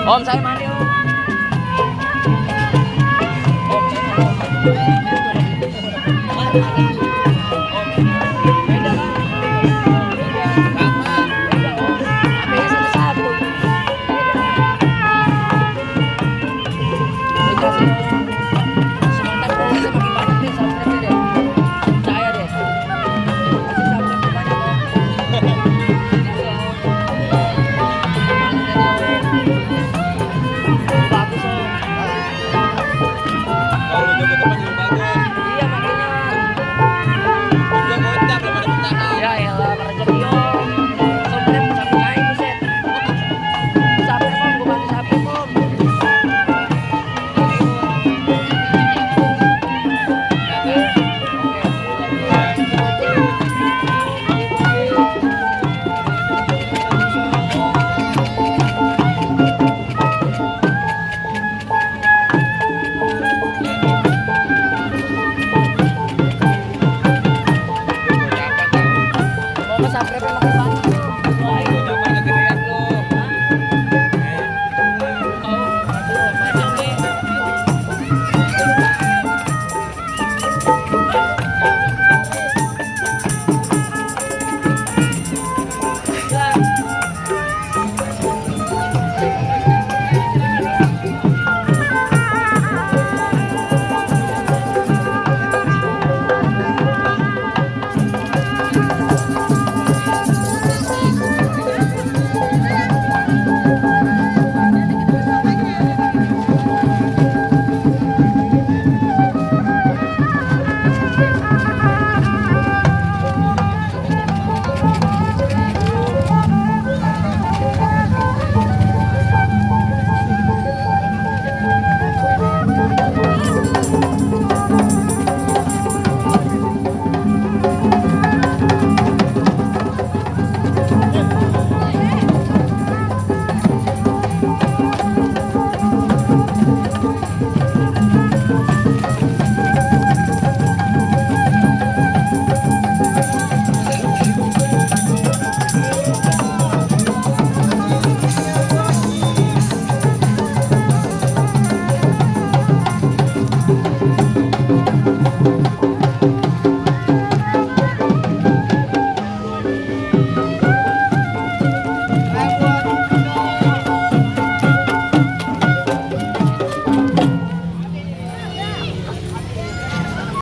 Om saya mandi om. Om saya mandi. Beda kan? Beda. Sama. Beda om. HP-nya satu-satu. Beda sih om. Sebentar kalau saya bagi banyak deh, subscribe deh. Percaya deh. Kasih subscribe banyak om. Bagus om. Kalau joget depan juga bagus. Iya